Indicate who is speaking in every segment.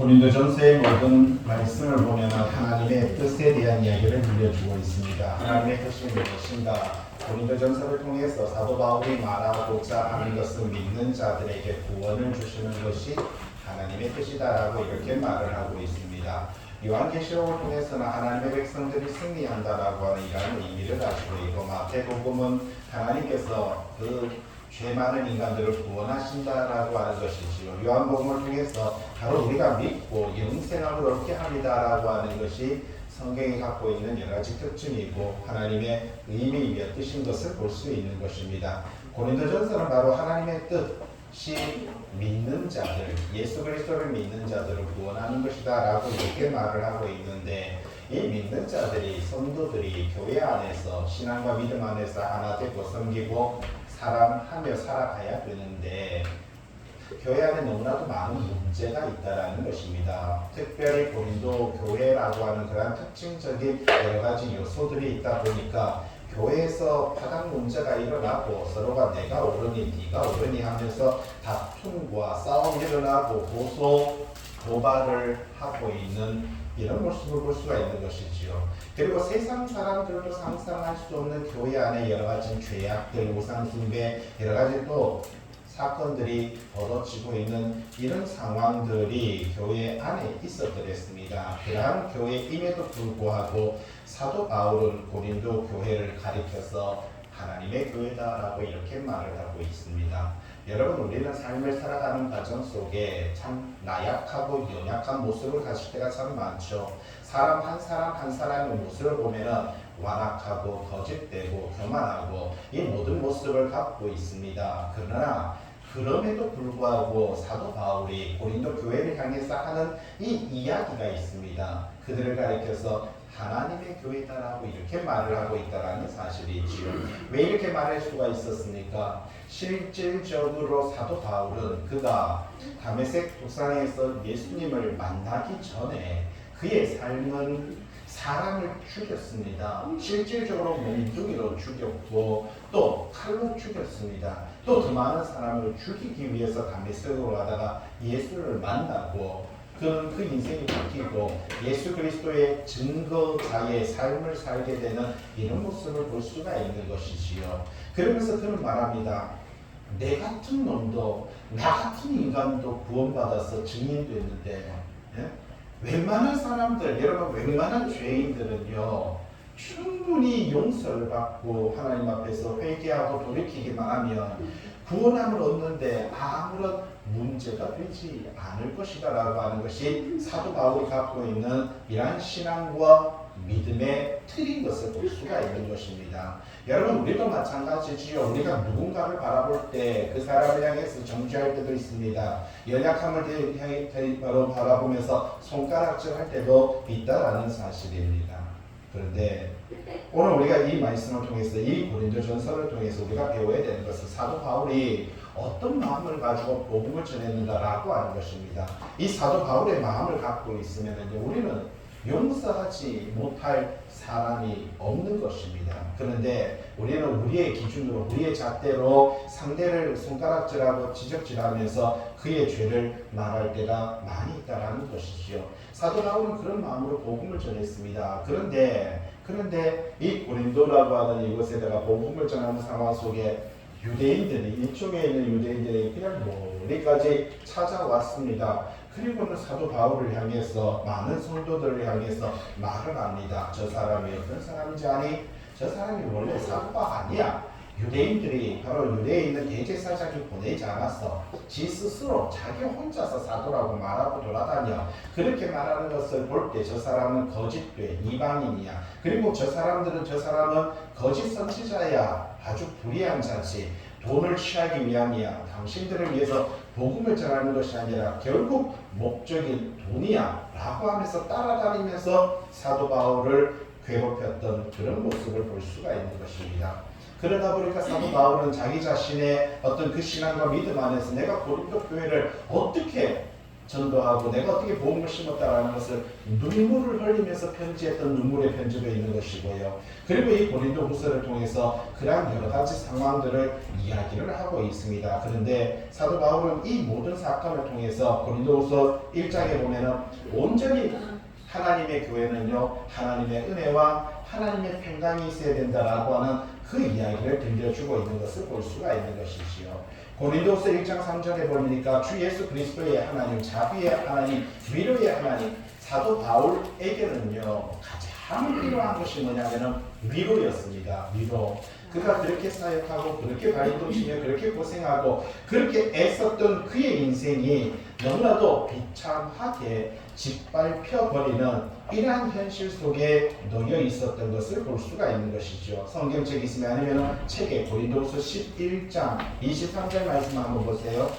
Speaker 1: 고린도전서의 모든 말씀을 보면 하나님의 뜻에 대한 이야기를 들려주고 있습니다. 하나님의 뜻이 무엇인가? 고린도전서를 통해서 사도 바울이 말하고자 하는 것은 믿는 자들에게 구원을 주시는 것이 하나님의 뜻이다라고 이렇게 말을 하고 있습니다. 요한계시록을 통해서는 하나님의 백성들이 승리한다라고 하는 이런 의미를 가지고 있고, 마태복음은 하나님께서 죄 많은 인간들을 구원하신다라고 하는 것이지요. 요한복음을 통해서 바로 우리가 믿고 영생을 얻게 합니다라고 하는 것이 성경이 갖고 있는 여러 가지 특징이고 하나님의 의미이며 뜻인 것을 볼 수 있는 것입니다. 고린도전서는 바로 하나님의 뜻이 믿는 자들, 예수 그리스도를 믿는 자들을 구원하는 것이다라고 이렇게 말을 하고 있는데, 이 믿는 자들이, 성도들이 교회 안에서 신앙과 믿음 안에서 하나 되고 섬기고 사랑하며 살아가야 되는데, 교회 안에 너무나도 많은 문제가 있다라는 것입니다. 특별히 고린도 교회라고 하는 그러한 특징적인 여러 가지 요소들이 있다 보니까 교회에서 바닥 문제가 일어나고 서로가 내가 옳으니 네가 옳으니 하면서 다툼과 싸움이 일어나고 고소 고발을 하고 있는 이런 모습을 볼 수가 있는 것이지요. 그리고 세상 사람들도 상상할 수 없는 교회 안에 여러 가지 죄악들, 우상숭배, 여러 가지 또 사건들이 벌어지고 있는 이런 상황들이 교회 안에 있었더랬습니다. 그러한 교회임에도 불구하고 사도 바울은 고린도 교회를 가리켜서 하나님의 교회다라고 이렇게 말을 하고 있습니다. 여러분, 우리는 삶을 살아가는 과정 속에 참 나약하고 연약한 모습을 가질 때가 참 많죠. 사람 한 사람의 모습을 보면은 완악하고 거짓되고 교만하고 이 모든 모습을 갖고 있습니다. 그러나 그럼에도 불구하고 사도 바울이 고린도 교회를 향해서 하는 이 이야기가 있습니다. 그들을 가리켜서 하나님의 교회다라고 이렇게 말을 하고 있다는 사실이지요. 왜 이렇게 말할 수가 있었습니까? 실질적으로 사도 바울은 그가 다메섹 도상에서 예수님을 만나기 전에 그의 삶은 사람을 죽였습니다. 실질적으로 몽둥이로 죽였고 또 칼로 죽였습니다. 또 더 많은 사람을 죽이기 위해서 다메섹으로 가다가 예수를 만나고 그 인생이 바뀌고 예수 그리스도의 증거자의 삶을 살게 되는 이런 모습을 볼 수가 있는 것이지요. 그러면서 그는 말합니다. 내 같은 놈도 나 같은 인간도 구원받아서 증인됐는데, 예? 웬만한 사람들, 여러분 웬만한 죄인들은요 충분히 용서를 받고 하나님 앞에서 회개하고 돌이키기만 하면 구원함을 얻는데 아무런 문제가 되지 않을 것이다 라고 하는 것이 사도 바울이 갖고 있는 이러한 신앙과 믿음의 틀인 것을 볼 수가 있는 것입니다. 여러분, 우리도 마찬가지지요. 우리가 누군가를 바라볼 때 그 사람을 향해서 정죄할 때도 있습니다. 연약함을 바로 바라보면서 손가락질 할 때도 있다라는 사실입니다. 그런데 오늘 우리가 이 말씀을 통해서, 이 고린도전서를 통해서 우리가 배워야 되는 것은 사도 바울이 어떤 마음을 가지고 복음을 전했는가라고 하는 것입니다. 이 사도 바울의 마음을 갖고 있으면 우리는 용서하지 못할 사람이 없는 것입니다. 그런데 우리는 우리의 기준으로, 우리의 잣대로 상대를 손가락질하고 지적질하면서 그의 죄를 말할 때가 많이 있다는 것이지요. 사도 바울은 그런 마음으로 복음을 전했습니다. 그런데 이 고린도라고 하는 이곳에다가 복음을 전하는 상황 속에 유대인들이, 이쪽에 있는 유대인들이 그냥 멀리까지 찾아왔습니다. 그리고는 사도 바울을 향해서, 많은 성도들을 향해서 말을 합니다. 저 사람이 어떤 사람인지 아니? 저 사람이 원래 사도가 아니야. 유대인들이, 바로 유대에 있는 대제사장이 보내지 않았어. 지 스스로 자기 혼자서 사도라고 말하고 돌아다녀. 그렇게 말하는 것을 볼 때 저 사람은 거짓돼, 이방인이야. 그리고 저 사람은 거짓 선지자야. 아주 불의한 자지. 돈을 취하기 위함이야. 당신들을 위해서 복음을 전하는 것이 아니라 결국 목적이 돈이야 라고 하면서 따라다니면서 사도 바울을 괴롭혔던 그런 모습을 볼 수가 있는 것입니다. 그러다 보니까 사도 바울은 자기 자신의 어떤 그 신앙과 믿음 안에서 내가 고린도 교회를 어떻게 전도하고 내가 어떻게 복음을 심었다라는 것을 눈물을 흘리면서 편지했던 눈물의 편지도 있는 것이고요. 그리고 이 고린도후서를 통해서 그러한 여러 가지 상황들을 이야기를 하고 있습니다. 그런데 사도 바울은 이 모든 사건을 통해서 고린도후서 1장에 보면은 온전히 하나님의 교회는요, 하나님의 은혜와 하나님의 평강이 있어야 된다라고 하는 그 이야기를 들려주고 있는 것을 볼 수가 있는 것이지요. 고린도서 1장 3절에 보니까 주 예수 그리스도의 하나님, 자비의 하나님, 위로의 하나님, 사도 바울에게는요 가장 필요한 것이 뭐냐면은 위로였습니다. 위로. 그가 그렇게 사역하고 그렇게 발돋움치며 그렇게 고생하고 그렇게 애썼던 그의 인생이 너무나도 비참하게 짓밟혀버리는 이러한 현실 속에 놓여 있었던 것을 볼 수가 있는 것이죠. 성경책이 있으면 아니면 책에 고린도후서 11장 23절 말씀 한번 보세요.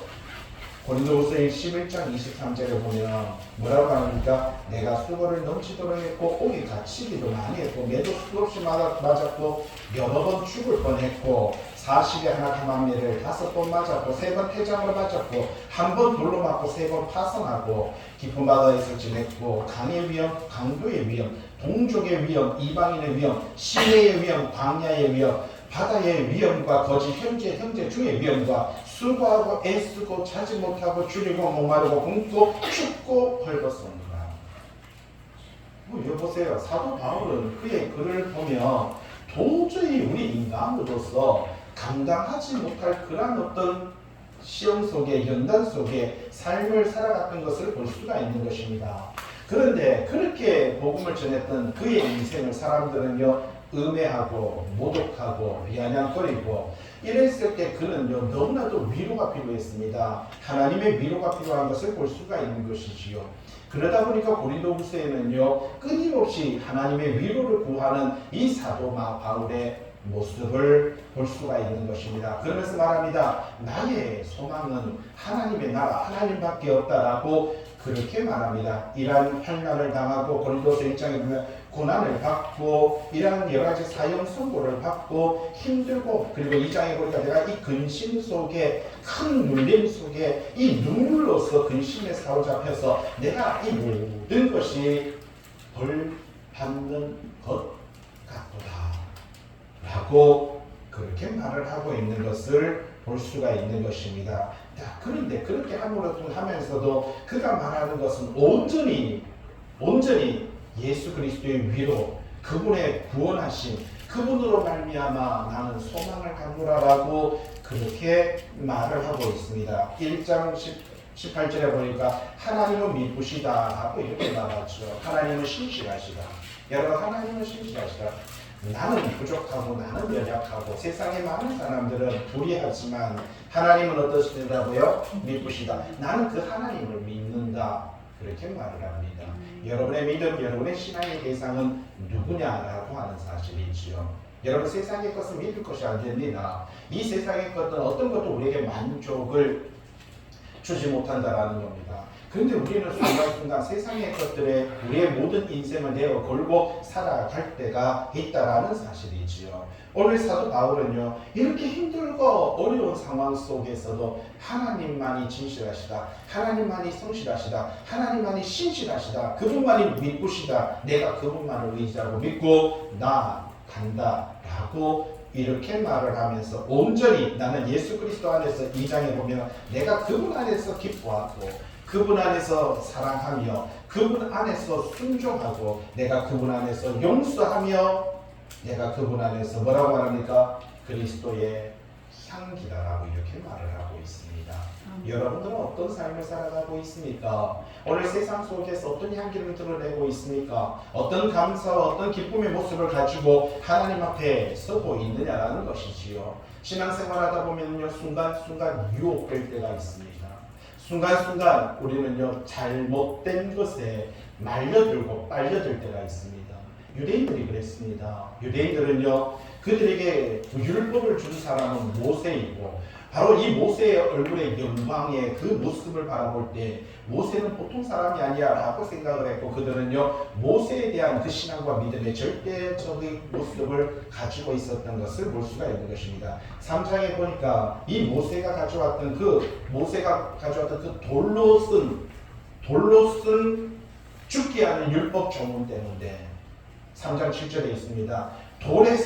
Speaker 1: 고린도후서 11장 23절에 보면 뭐라고 합니까? 내가 수고를 넘치도록 했고 오기 갇히기도 많이 했고 매도 수없이 맞았고 여러 번 죽을 뻔했고 40에 하나 감암매를 5번 맞았고 3번 태장으로 맞았고 1번 돌로 맞고 3번 파선하고 깊은 바다에서 지냈고 강의 위험, 강도의 위험, 동족의 위험, 이방인의 위험, 시내의 위험, 광야의 위험, 바다의 위험과 거짓 형제 중의 위험과 수고하고 애쓰고 자지 못하고 줄이고 목마르고 굶고 춥고 헐벗습니다. 여보세요. 사도 바울은 그의 글을 보면 도저히 우리 인간으로서 감당하지 못할 그런 어떤 시험 속에 연단 속에 삶을 살아갔던 것을 볼 수가 있는 것입니다. 그런데 그렇게 복음을 전했던 그의 인생을 사람들은요 음해하고 모독하고 비아냥거리고 이랬을 때 그는요 너무나도 위로가 필요했습니다. 하나님의 위로가 필요한 것을 볼 수가 있는 것이지요. 그러다 보니까 고린도후서에는요 끊임없이 하나님의 위로를 구하는 이 사도 바울의 모습을 볼 수가 있는 것입니다. 그러면서 말합니다. 나의 소망은 하나님의 나라 하나님밖에 없다라고 그렇게 말합니다. 이러한 환난을 당하고 고린도서 1장에 보면 고난을 받고 이러한 여러 가지 사형 선고를 받고 힘들고 그리고 2장에 보니까 내가 이 근심 속에 큰 눌림 속에 이 눈물로서 근심에 사로잡혀서 내가 이 모든 것이 벌 받는 것 같도다 라고 그렇게 말을 하고 있는 것을 볼 수가 있는 것입니다. 자, 그런데 그렇게 하면서도 그가 말하는 것은 온전히 예수 그리스도의 위로, 그분의 구원하심, 그분으로 말미암아 나는 소망을 갖노라라고 그렇게 말을 하고 있습니다. 1장 18절에 보니까 하나님은 미쁘시다 하고 이렇게 말하죠. 하나님은 신실하시다. 여러분 하나님은 신실하시다. 나는 부족하고 나는 연약하고 세상에 많은 사람들은 불의하지만 하나님은 어떠시더라고요? 미쁘시다. 나는 그 하나님을 믿는다. 그렇게 말을 합니다. 여러분의 믿음, 여러분의 신앙의 대상은 누구냐라고 하는 사실이지요. 여러분 세상의 것은 믿을 것이 안 됩니다. 이 세상의 것은 어떤 것도 우리에게 만족을 주지 못한다라는 겁니다. 그런데 우리는 순간순간 세상의 것들에 우리의 모든 인생을 내어 걸고 살아갈 때가 있다라는 사실이지요. 오늘 사도 바울은요 이렇게 힘들고 어려운 상황 속에서도 하나님만이 진실하시다, 하나님만이 성실하시다, 하나님만이 신실하시다, 그분만이 믿으시다, 내가 그분만을 의지하고 믿고 나간다 라고 이렇게 말을 하면서 온전히 나는 예수 그리스도 안에서 2장에 보면 내가 그분 안에서 기뻐하고 그분 안에서 사랑하며 그분 안에서 순종하고 내가 그분 안에서 용서하며 내가 그분 안에서 뭐라고 말합니까? 그리스도의 향기다라고 이렇게 말을 하고 있습니다. 여러분들은 어떤 삶을 살아가고 있습니까? 오늘 세상 속에서 어떤 향기를 드러내고 있습니까? 어떤 감사와 어떤 기쁨의 모습을 가지고 하나님 앞에 서고 있느냐라는 것이지요. 신앙생활하다 보면요 순간순간 유혹될 때가 있습니다. 순간순간 우리는요 잘못된 것에 말려들고 빨려들 때가 있습니다. 유대인들이 그랬습니다. 유대인들은요 그들에게 율법을 준 사람은 모세이고 바로 이 모세의 얼굴의 영광의 그 모습을 바라볼 때 모세는 보통 사람이 아니야 라고 생각을 했고 그들은요 모세에 대한 그 신앙과 믿음의 절대적인 모습을 가지고 있었던 것을 볼 수가 있는 것입니다. 3장에 보니까 이 모세가 가져왔던 그 돌로 쓴 돌로 쓴 죽게 하는 율법 조문 때문에 3장 7절에 있습니다. 돌에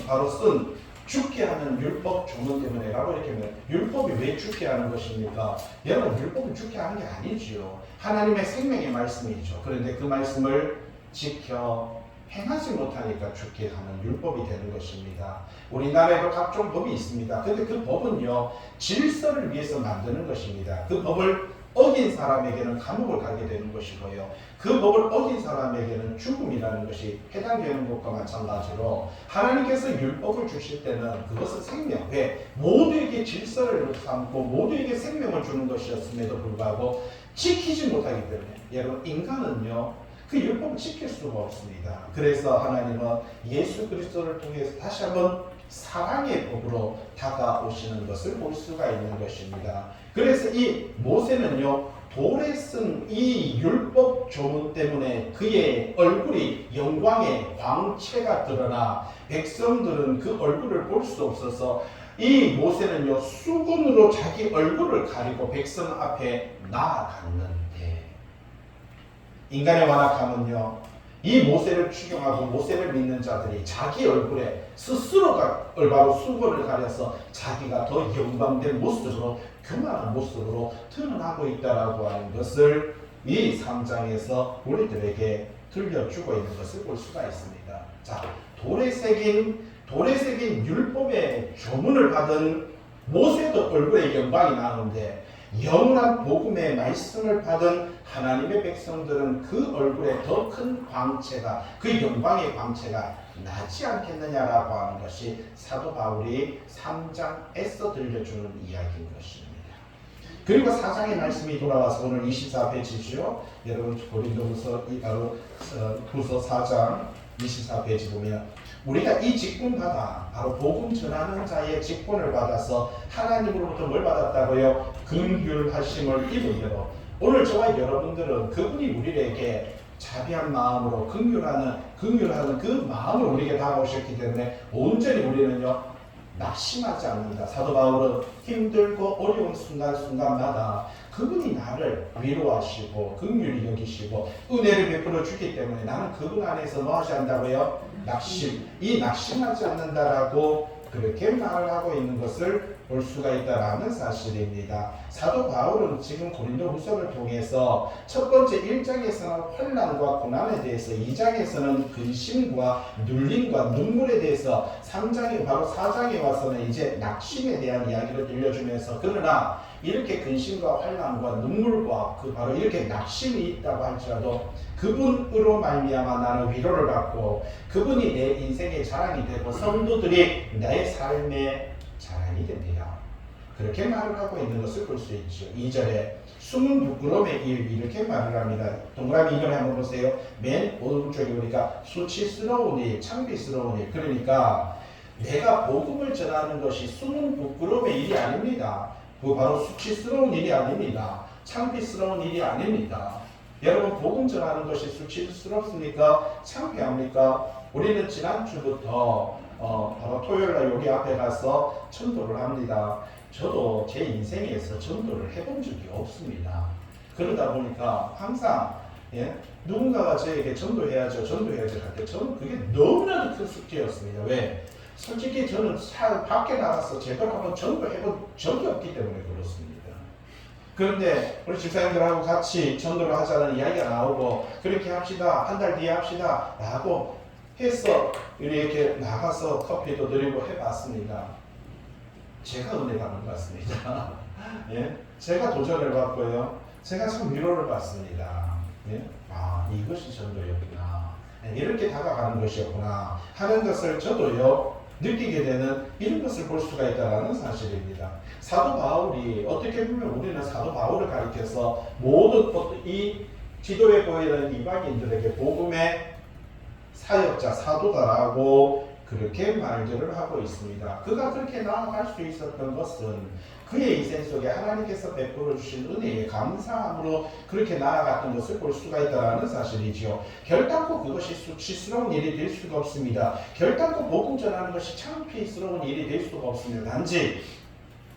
Speaker 1: 바로 쓴 죽게 하는 율법 조문 때문에 라고 이렇게 하면 율법이 왜 죽게 하는 것입니까? 여러분 율법은 죽게 하는 게 아니지요. 하나님의 생명의 말씀이죠. 그런데 그 말씀을 지켜 행하지 못하니까 죽게 하는 율법이 되는 것입니다. 우리나라에도 각종 법이 있습니다. 근데 그 법은요 질서를 위해서 만드는 것입니다. 그 법을 어긴 사람에게는 감옥을 가게 되는 것이고요. 그 법을 어긴 사람에게는 죽음이라는 것이 해당되는 것과 마찬가지로 하나님께서 율법을 주실 때는 그것은 생명, 왜? 모두에게 질서를 삼고 모두에게 생명을 주는 것이었음에도 불구하고 지키지 못하기 때문에 여러분 인간은요 그 율법을 지킬 수가 없습니다. 그래서 하나님은 예수 그리스도를 통해서 다시 한번 사랑의 법으로 다가오시는 것을 볼 수가 있는 것입니다. 그래서 이 모세는요 돌에 쓴 이 율법 조문 때문에 그의 얼굴이 영광의 광채가 드러나 백성들은 그 얼굴을 볼 수 없어서 이 모세는요 수건으로 자기 얼굴을 가리고 백성 앞에 나아갔는데 인간의 완악함은요 이 모세를 추경하고 모세를 믿는 자들이 자기 얼굴에 스스로가 바로 수건을 가려서 자기가 더 영광된 모습으로 교만한 모습으로 드러나고 있다라고 하는 것을 이 3장에서 우리들에게 들려주고 있는 것을 볼 수가 있습니다. 자, 돌에 새긴 율법의 조문을 받은 모세도 얼굴에 영광이 나오는데 영원한 복음의 말씀을 받은 하나님의 백성들은 그 얼굴에 더 큰 광채가 그 영광의 광채가 나지 않겠느냐라고 하는 것이 사도 바울이 3장에서 들려주는 이야기인 것입니다. 그리고 4장의 말씀이 돌아와서 오늘 24페이지죠. 여러분 고린도후서 후서 4장 24페이지 보면 우리가 이 직분 받아 바로 복음 전하는 자의 직분을 받아서 하나님으로부터 뭘 받았다고요? 긍휼하심을 입으므로 오늘 저와 여러분들은 그분이 우리에게 자비한 마음으로 긍휼하는 그 마음을 우리에게 다가오셨기 때문에 온전히 우리는요 낙심하지 않는다. 사도 바울은 힘들고 어려운 순간순간마다 그분이 나를 위로하시고 긍휼히 여기시고 은혜를 베풀어 주기 때문에 나는 그분 안에서 뭐 하지 않는다고요? 낙심하지 않는다라고 그렇게 말을 하고 있는 것을 볼 수가 있다라는 사실입니다. 사도 바울은 지금 고린도 후서를 통해서 첫 번째 1장에서는 환난과 고난에 대해서 2장에서는 근심과 눌림과 눈물에 대해서 3장에 바로 4장에 와서는 이제 낙심에 대한 이야기를 들려주면서 그러나 이렇게 근심과 환난과 눈물과 그 바로 이렇게 낙심이 있다고 할지라도 그분으로 말미암아 나는 위로를 받고 그분이 내 인생의 자랑이 되고 성도들이 나의 삶의 자랑이 됩니다. 그렇게 말을 하고 있는 것을 볼 수 있죠. 2절에 숨은 부끄러움의 일 이렇게 말을 합니다. 동그라미 이번에 한번 보세요. 맨 오른쪽에 보니까 수치스러운 일, 창피스러운 일. 그러니까 내가 복음을 전하는 것이 숨은 부끄러움의 일이 아닙니다. 그 바로 수치스러운 일이 아닙니다. 창피스러운 일이 아닙니다. 여러분 복음 전하는 것이 수치스럽습니까? 창피합니까? 우리는 지난주부터 바로 토요일날 여기 앞에 가서 전도를 합니다. 저도 제 인생에서 전도를 해본 적이 없습니다. 그러다 보니까 항상 누군가가 저에게 전도해야죠 할 때 저는 그게 너무나도 큰 숙제였습니다. 왜? 솔직히 저는 밖에 나가서 제대로 한번 전도해본 적이 없기 때문에 그렇습니다. 그런데 우리 집사님들하고 같이 전도를 하자는 이야기가 나오고 그렇게 합시다, 한 달 뒤에 합시다 라고 해서 이렇게 나가서 커피도 드리고 해봤습니다. 제가 은혜 받는 것 같습니다. 예? 제가 도전을 받고요. 제가 참 위로를 받습니다. 예? 아, 이것이 전도였구나. 이렇게 다가가는 것이었구나 하는 것을 저도요 느끼게 되는 이런 것을 볼 수가 있다는 사실입니다. 사도 바울이 어떻게 보면 우리는 사도 바울을 가리켜서 모든 이 지도에 보이는 이방인들에게 복음의 사역자, 사도다라고 그렇게 말들을 하고 있습니다. 그가 그렇게 나아갈 수 있었던 것은 그의 인생 속에 하나님께서 베풀어 주신 은혜에 감사함으로 그렇게 나아갔던 것을 볼 수가 있다는 사실이지요. 결단코 그것이 수치스러운 일이 될 수가 없습니다. 결단코 복음 전하는 것이 창피스러운 일이 될 수가 없습니다. 단지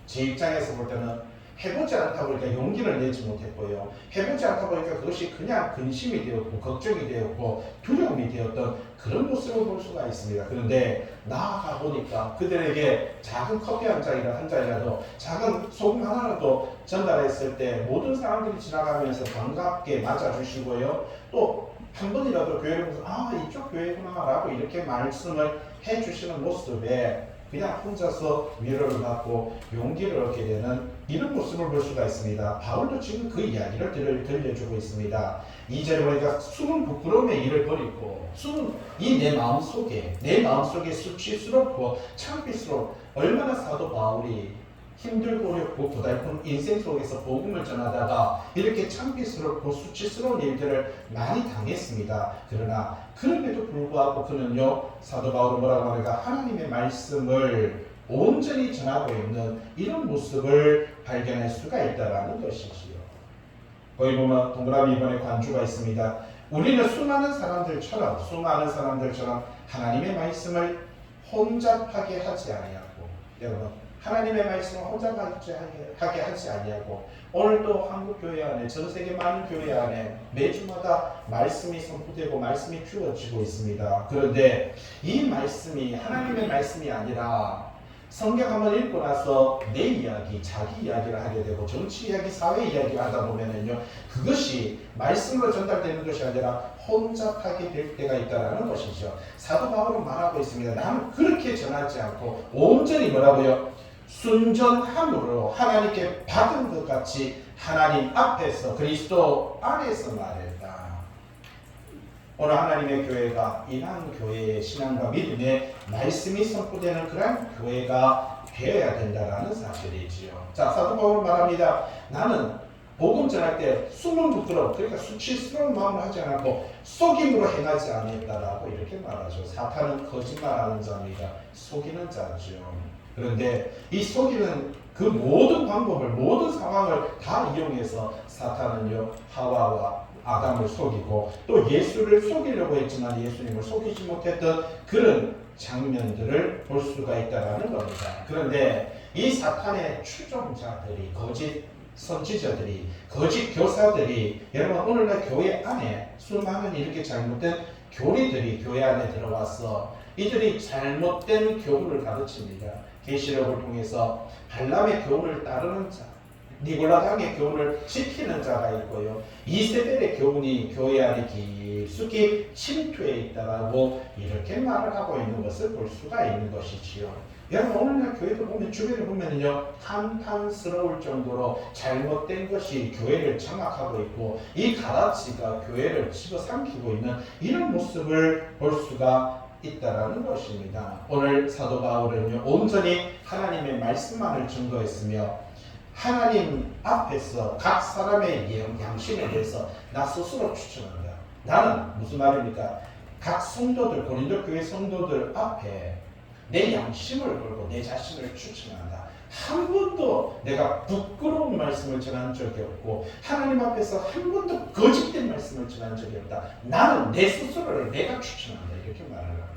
Speaker 1: 제 입장에서 볼 때는 해보지 않다 보니까 용기를 내지 못했고요. 해보지 않다 보니까 그것이 그냥 근심이 되었고 걱정이 되었고 두려움이 되었던 그런 모습을 볼 수가 있습니다. 그런데 나아가 보니까 그들에게 작은 커피 한 잔이라도 작은 소금 하나라도 전달했을 때 모든 사람들이 지나가면서 반갑게 맞아주시고요. 또 한 번이라도 교회를 보면서 이쪽 교회구나 라고 이렇게 말씀을 해주시는 모습에 그냥 혼자서 위로를 받고 용기를 얻게 되는 이런 모습을 볼 수가 있습니다. 바울도 지금 그 이야기를 들려주고 있습니다. 2절에 보니까 숨은 부끄러움의 일을 버리고 숨은 이 내 마음속에 수치스럽고 창피스러워 얼마나 사도 바울이 힘들고 어렵고 고달픈 인생 속에서 복음을 전하다가 이렇게 창피스럽고 수치스러운 일들을 많이 당했습니다. 그러나 그럼에도 불구하고 그는요, 사도 바울은 뭐라고 하는가, 하나님의 말씀을 온전히 전하고 있는 이런 모습을 발견할 수가 있다는 것이지요. 거기 보면 동그라미 2번에 관주가 있습니다. 우리는 수많은 사람들처럼 하나님의 말씀을 혼잡하게 하지 아니하고, 여러분 하나님의 말씀을 혼잡하게 하지 아니하고 오늘도 한국교회 안에 전 세계 많은 교회 안에 매주마다 말씀이 선포되고 말씀이 주어지고 있습니다. 그런데 이 말씀이 하나님의 말씀이 아니라 성경 한번 읽고 나서 내 이야기, 자기 이야기를 하게 되고 정치 이야기, 사회 이야기를 하다 보면은요, 그것이 말씀으로 전달되는 것이 아니라 혼잡하게 될 때가 있다는 것이죠. 사도 바울은 말하고 있습니다. 나는 그렇게 전하지 않고 온전히 뭐라고요? 순전함으로 하나님께 받은 것 같이 하나님 앞에서 그리스도 안에서 말했다. 오늘 하나님의 교회가 이러한 교회의 신앙과 믿음의 말씀이 선포되는 그런 교회가 되어야 된다는 사실이지요. 자, 사도 바울은 말합니다. 나는 복음 전할 때 숨은 부끄러움, 그러니까 수치스러운 마음을 하지 않고 속임으로 행하지 않았다라고 이렇게 말하죠. 사탄은 거짓말하는 자입니다. 속이는 자죠. 그런데 이 속이는 그 모든 방법을, 모든 상황을 다 이용해서 사탄은요, 하와와 아담을 속이고 또 예수를 속이려고 했지만 예수님을 속이지 못했던 그런 장면들을 볼 수가 있다는 겁니다. 그런데 이 사탄의 추종자들이, 거짓 선지자들이, 거짓 교사들이, 여러분 오늘날 교회 안에 수많은 이렇게 잘못된 교리들이 교회 안에 들어와서 이들이 잘못된 교훈을 가르칩니다. 계시록을 통해서 발람의 교훈을 따르는 자, 니골라당의 교훈을 지키는 자가 있고요. 이세벨의 교훈이 교회 안에 깊숙이 침투해 있다라고 이렇게 말을 하고 있는 것을 볼 수가 있는 것이지요. 여러분 오늘날 교회도 보면 주변에 보면은요, 한탄스러울 정도로 잘못된 것이 교회를 장악하고 있고 이 가라지가 교회를 집어삼키고 있는 이런 모습을 볼 수가 있다라는 것입니다. 오늘 사도 바울은요, 온전히 하나님의 말씀만을 증거했으며 하나님 앞에서 각 사람의 양심에 대해서 나 스스로 추천한다. 나는 무슨 말입니까? 각 성도들, 고린도 교회 성도들 앞에 내 양심을 걸고 내 자신을 추천한다. 한 번도 내가 부끄러운 말씀을 전한 적이 없고 하나님 앞에서 한 번도 거짓된 말씀을 전한 적이 없다. 나는 내 스스로를 내가 추천한다. 이렇게 말을 합니다.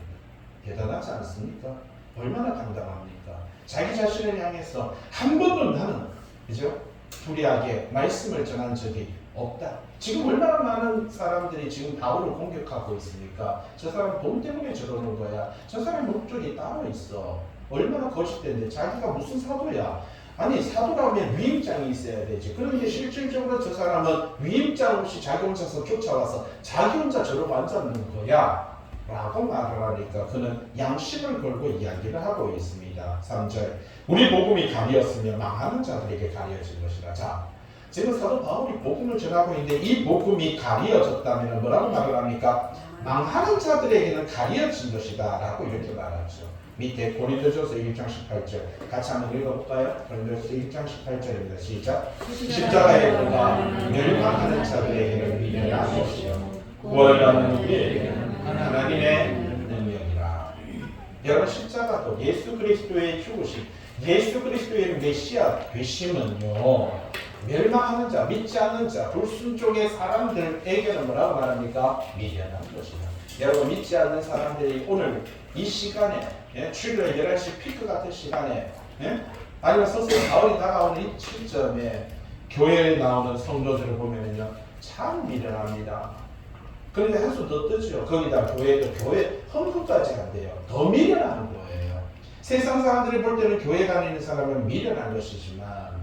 Speaker 1: 대단하지 않습니까? 얼마나 당당합니까? 자기 자신을 향해서 한 번도 나는, 그죠? 불의하게 말씀을 전한 적이 없다. 지금 얼마나 많은 사람들이 지금 바울을 공격하고 있습니까? 저 사람 돈 때문에 저러는 거야. 저 사람 목적이 따로 있어. 얼마나 거짓된데 자기가 무슨 사도야. 아니 사도라면 위임장이 있어야 되지. 그런데 실질적으로 저 사람은 위임장 없이 자기 혼자서 쫓아와서 자기 혼자 저러고 앉았는 거야 라고 말을 하니까 그는 양심을 걸고 이야기를 하고 있습니다. 3절 우리 복음이 가리었으며 망하는 자들에게 가려진 것이라. 자, 지금 사도 바울이 복음을 전하고 있는데 이 복음이 가리어졌다면 뭐라고 말을 합니까? 망하는 자들에게는 가리어진 것이다 라고 이렇게 말하죠. 밑에 고린도전서 1장 18절 같이 한번 읽어볼까요? 고린도전서 1장 18절입니다. 시작. 십자가의 도가 멸망하는 자들에게는 미련한 것이요 구원받는 우리에게는 하나님의 능력이라. 여러분 십자가도 예수 그리스도의 죽으심, 예수 그리스도의 메시아 되심은요, 멸망하는 자, 믿지 않는 자, 불순종의 사람들에게는 뭐라고 말합니까? 미련한 것이다. 여러분 믿지 않는 사람들이 오늘 이 시간에 출근 11시 피크 같은 시간에 아니면 서서 가을이 다가오는 이 시점에 교회에 나오는 성도들을 보면요 참 미련합니다. 그런데 한수 더 뜨죠. 거기다 교회 헌금까지 안 돼요. 더 미련한 거예요. 세상 사람들이 볼 때는 교회 다니는 사람은 미련한 것이지만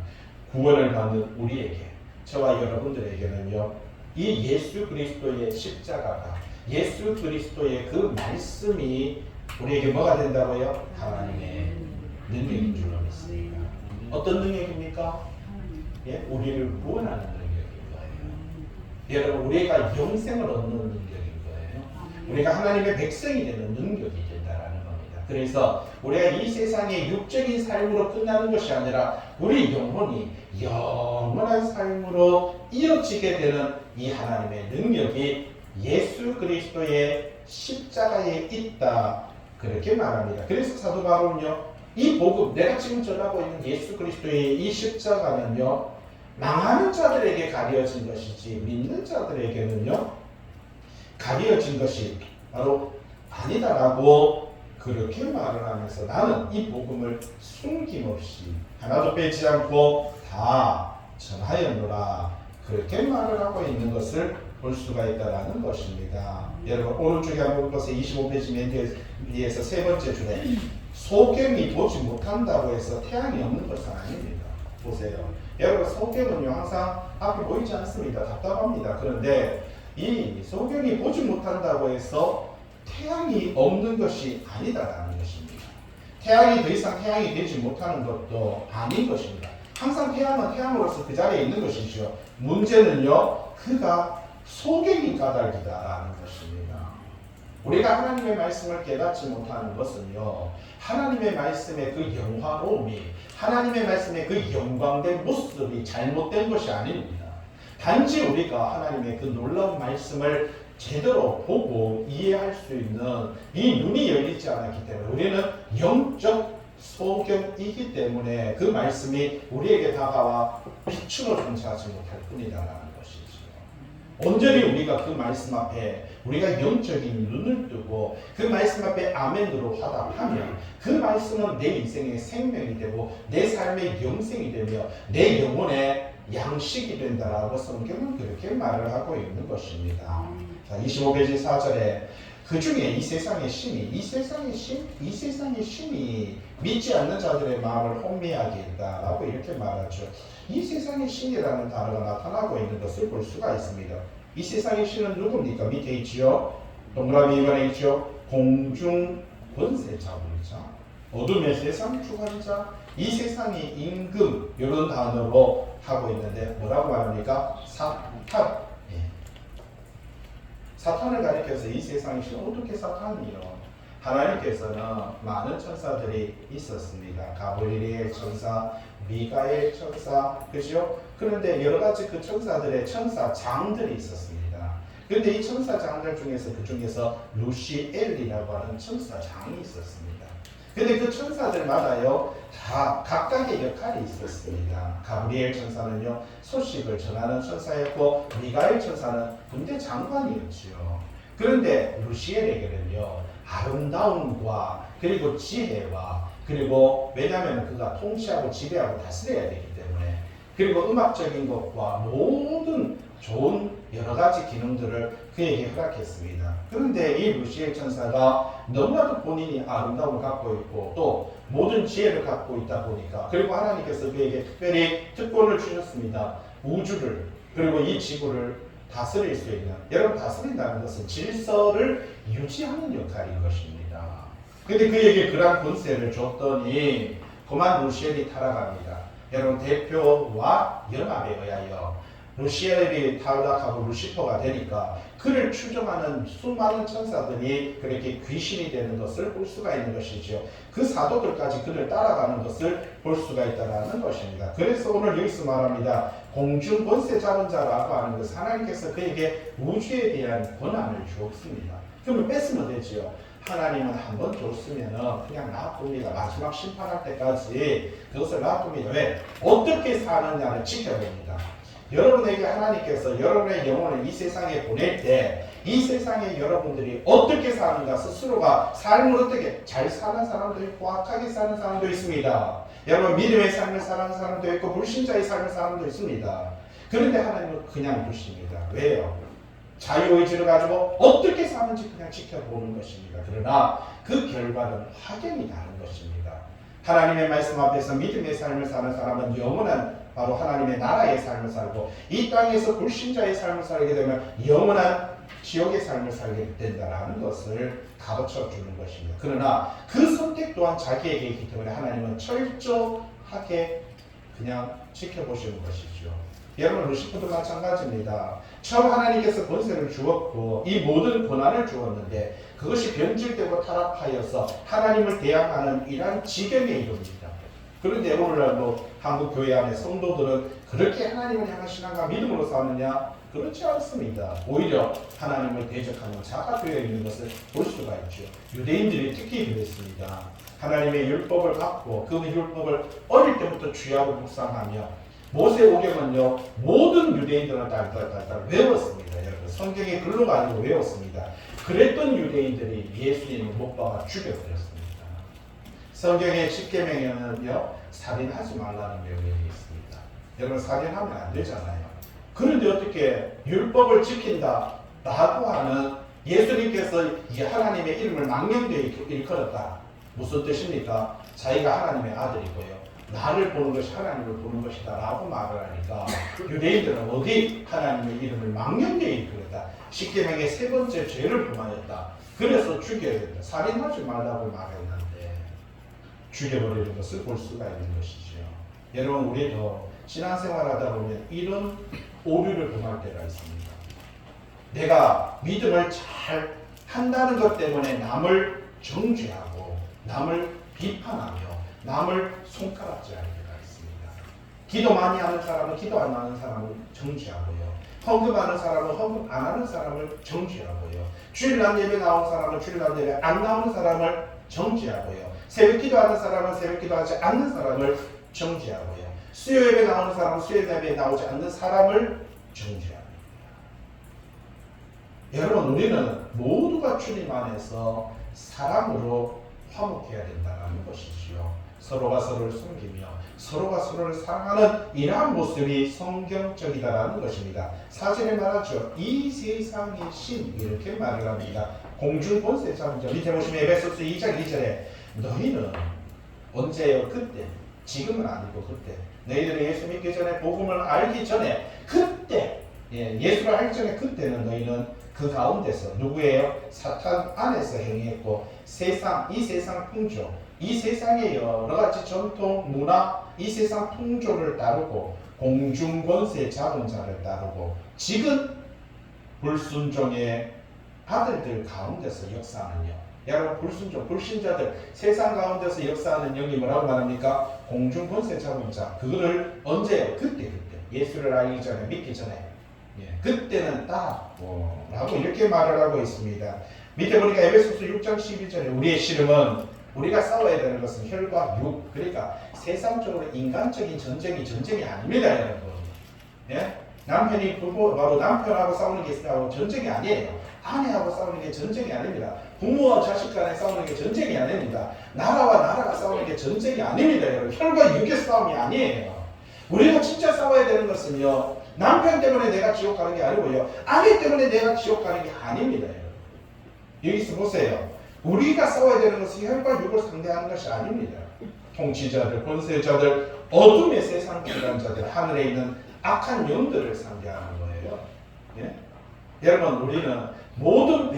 Speaker 1: 구원을 받는 우리에게, 저와 여러분들에게는요 이 예수 그리스도의 십자가가, 예수 그리스도의 그 말씀이 우리에게 뭐가 된다고요? 하나님의 능력인 줄로 믿습니다. 어떤 능력입니까? 예? 우리를 구원하는 능력인 거예요. 여러분, 우리가 영생을 얻는 능력인 거예요. 우리가 하나님의 백성이 되는 능력이 된다라는 겁니다. 그래서 우리가 이 세상의 육적인 삶으로 끝나는 것이 아니라 우리 영혼이 영원한 삶으로 이어지게 되는 이 하나님의 능력이 예수 그리스도의 십자가에 있다, 그렇게 말합니다. 그래서 사도 바울은요 이 복음, 내가 지금 전하고 있는 예수 그리스도의 이 십자가는요 망하는 자들에게 가려진 것이지 믿는 자들에게는요 가려진 것이 바로 아니다라고 그렇게 말을 하면서 나는 이 복음을 숨김없이 하나도 빼지 않고 다 전하였노라, 그렇게 말을 하고 있는 것을 볼 수가 있다라는 것입니다. 여러분, 오른쪽에 한번 보세요. 25페이지 맨 뒤에서 세 번째 줄에 소경이 보지 못한다고 해서 태양이 없는 것은 아닙니다. 보세요. 여러분, 소경은요 항상 앞이 보이지 않습니다. 답답합니다. 그런데 이 소경이 보지 못한다고 해서 태양이 없는 것이 아니다라는 것입니다. 태양이 더 이상 태양이 되지 못하는 것도 아닌 것입니다. 항상 태양은 태양으로서 그 자리에 있는 것이죠. 문제는요 그가 소경이 까닭이다라는 것입니다. 우리가 하나님의 말씀을 깨닫지 못하는 것은요 하나님의 말씀의 그 영화로움이, 하나님의 말씀의 그 영광된 모습이 잘못된 것이 아닙니다. 단지 우리가 하나님의 그 놀라운 말씀을 제대로 보고 이해할 수 있는 이 눈이 열리지 않았기 때문에 우리는 영적 소경이기 때문에 그 말씀이 우리에게 다가와 비추어 존재하지 못할 뿐이다라는 것이죠. 온전히 우리가 그 말씀 앞에 우리가 영적인 눈을 뜨고 그 말씀 앞에 아멘으로 화답하면 그 말씀은 내 인생의 생명이 되고 내 삶의 영생이 되며 내 영혼의 양식이 된다라고 성경은 그렇게 말을 하고 있는 것입니다. 자, 25페이지 4절에 그 중에 이 세상의 신이 믿지 않는 자들의 마음을 혼미하게 했다라고 이렇게 말하죠. 이 세상의 신이라는 단어가 나타나고 있는 것을 볼 수가 있습니다. 이 세상의 신은 누굽니까? 밑에 있지요. 동그라미 이번에 있죠. 공중 권세자분이자 어둠의 세상 주관자, 이 세상의 임금, 이런 단어로 하고 있는데 뭐라고 말합니까? 사탄. 사탄을 가리켜서 이 세상의 신, 어떻게 사탄이요? 하나님께서는 많은 천사들이 있었습니다. 가브리엘 천사, 미가엘 천사, 그죠? 그런데 여러 가지 그 천사들의 천사장들이 있었습니다. 그런데 이 천사장들 중에서 그 중에서 루시엘이라고 하는 천사장이 있었습니다. 근데 그 천사들마다요 다 각각의 역할이 있었습니다. 가브리엘 천사는요 소식을 전하는 천사였고 미가엘 천사는 군대 장관이었죠. 그런데 루시엘에게는요 아름다움과 그리고 지혜와 그리고 왜냐하면 그가 통치하고 지배하고 다스려야 되기 때문에 그리고 음악적인 것과 모든 좋은 여러 가지 기능들을 그에게 허락했습니다. 그런데 이 루시엘 천사가 너무나도 본인이 아름다움을 갖고 있고 또 모든 지혜를 갖고 있다 보니까 그리고 하나님께서 그에게 특별히 특권을 주셨습니다. 우주를 그리고 이 지구를 다스릴 수 있는, 여러분 다스린다는 것은 질서를 유지하는 역할인 것입니다. 그런데 그에게 그러한 권세를 줬더니 그만 루시엘이 타락합니다. 여러분 대표와 연합에 의하여 루시엘이 타락하고 루시퍼가 되니까 그를 추종하는 수많은 천사들이 그렇게 귀신이 되는 것을 볼 수가 있는 것이죠. 그 사도들까지 그를 따라가는 것을 볼 수가 있다는 것입니다. 그래서 오늘 여기서 말합니다. 공중 권세 잡은 자라고 하는 것은 하나님께서 그에게 우주에 대한 권한을 주었습니다. 그러면 뺏으면 되지요. 하나님은 한번 줬으면 그냥 놔둡니다. 마지막 심판할 때까지 그것을 놔둡니다. 왜? 어떻게 사느냐를 지켜봅니다. 여러분에게 하나님께서 여러분의 영혼을 이 세상에 보낼 때 이 세상에 여러분들이 어떻게 사는가 스스로가 삶을 어떻게 잘 사는 사람도 있고 악하게 사는 사람도 있습니다. 여러분 믿음의 삶을 사는 사람도 있고 불신자의 삶을 사는 사람도 있습니다. 그런데 하나님은 그냥 두십니다. 왜요? 자유의지를 가지고 어떻게 사는지 그냥 지켜보는 것입니다. 그러나 그 결과는 확연히 다른 것입니다. 하나님의 말씀 앞에서 믿음의 삶을 사는 사람은 영원한 바로 하나님의 나라의 삶을 살고 이 땅에서 불신자의 삶을 살게 되면 영원한 지옥의 삶을 살게 된다는 것을 가르쳐 주는 것입니다. 그러나 그 선택 또한 자기에게 있기 때문에 하나님은 철저하게 그냥 지켜보시는 것이죠. 여러분 루시퍼도 마찬가지입니다. 처음 하나님께서 권세를 주었고 이 모든 권한을 주었는데 그것이 변질되고 타락하여서 하나님을 대항하는 이러한 지경에 이릅니다. 그런데 오늘날도 한국 교회 안에 성도들은 그렇게 하나님을 향한 신앙과 믿음으로 사느냐? 그렇지 않습니다. 오히려 하나님을 대적하는 자가 되어 있는 것을 볼 수가 있죠. 유대인들이 특히 그랬습니다. 하나님의 율법을 받고 그 율법을 어릴 때부터 주야로 묵상하며 모세오경은요 모든 유대인들은 달달 외웠습니다. 여러분 성경의 글로가 아니고 외웠습니다. 그랬던 유대인들이 예수님을 못 박아 죽여버렸습니다. 성경의 십계명에는요 살인하지 말라는 명령이 있습니다. 여러분 살인하면 안 되잖아요. 그런데 어떻게 율법을 지킨다 라고 하는 예수님께서 이 하나님의 이름을 망령되이 일컬었다. 무슨 뜻입니까? 자기가 하나님의 아들이고요. 나를 보는 것이 하나님을 보는 것이다 라고 말을 하니까 유대인들은 어디 하나님의 이름을 망령되이 일컬었다. 십계명의 세 번째 죄를 범하였다. 그래서 죽여야 된다. 살인하지 말라고 말했는데 죽여버리는 것을 볼 수가 있는 것이죠. 여러분 우리도 신앙생활하다 보면 이런 오류를 범할 때가 있습니다. 내가 믿음을 잘 한다는 것 때문에 남을 정죄하고 남을 비판하며 남을 손가락질할 때가 있습니다. 기도 많이 하는 사람은 기도 안 하는 사람을 정죄하고요. 헌금하는 사람은 헌금 안 하는 사람을 정죄하고요. 주일날 예배 나오는 사람은 주일날 예배 안 나오는 사람을 정죄하고요. 새벽 기도하는 사람은 새벽 기도하지 않는 사람을 정죄하고요. 수요 예배 나오는 사람은 수요 예배에 나오지 않는 사람을 정죄합니다. 여러분 우리는 모두가 주님 안에서 사랑으로 화목해야 된다는 것이지요. 서로가 서로를 섬기며 서로가 서로를 사랑하는 이러한 모습이 성경적이다라는 것입니다. 사절에 말하죠. 이 세상의 신 이렇게 말을 합니다. 공중 권세 잡은 자 밑에 보시면 에베소서 2장 2절에 너희는 언제요? 그때 지금은 아니고 그때 너희들이 예수 믿기 전에 복음을 알기 전에 그때 예수를 알기 전에 그때는 너희는 그 가운데서 누구예요? 사탄 안에서 행했고 이 세상 풍조 이 세상의 여러 가지 전통 문화 이 세상 풍조를 따르고 공중 권세 잡은 자를 따르고 지금 불순종의 아들들 가운데서 역사하는요. 여러분 불순종, 불신자들 세상 가운데서 역사하는 영이 뭐라고 말합니까? 공중 권세 잡은 자. 그거를 언제요? 그때 예수를 알기 전에 믿기 전에 그때는 라고 이렇게 말을 하고 있습니다. 밑에 보니까 에베소서 6장 12절에 우리의 씨름은 우리가 싸워야 되는 것은 혈과 육 그러니까 세상적으로 인간적인 전쟁이 아닙니다. 여러분 남편이 바로 남편하고 싸우는 게 전쟁이 아니에요. 아내하고 싸우는 게 전쟁이 아닙니다. 부모와 자식 간에 싸우는 게 전쟁이 아닙니다. 나라와 나라가 싸우는 게 전쟁이 아닙니다. 여러분 혈과 육의 싸움이 아니에요. 우리가 진짜 싸워야 되는 것은요 남편 때문에 내가 지옥 가는 게 아니고요 아내 때문에 내가 지옥 가는 게 아닙니다. 여러분. 여기서 보세요. 우리가 싸워야 되는 것은 혈과 육을 상대하는 것이 아닙니다. 통치자들, 권세자들, 어둠의 세상 주관자들, 하늘에 있는 악한 영들을 상대하는 거예요. 여러분 우리는 모든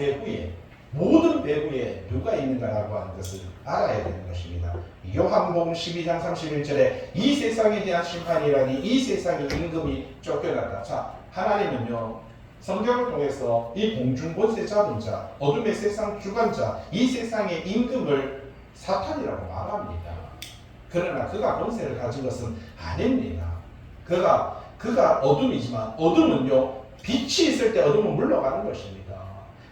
Speaker 1: 배후에 누가 있는가라고 하는 것을 알아야 되는 것입니다. 요한복음 12장 31절에 이 세상에 대한 심판이라니 이 세상의 임금이 쫓겨났다. 자, 하나님은요 성경을 통해서 이 공중 권세 잡은 자, 어둠의 세상 주관자, 이 세상의 임금을 사탄이라고 말합니다. 그러나 그가 권세를 가진 것은 아닙니다. 그가 어둠이지만 어둠은요 빛이 있을 때 어둠은 물러가는 것입니다.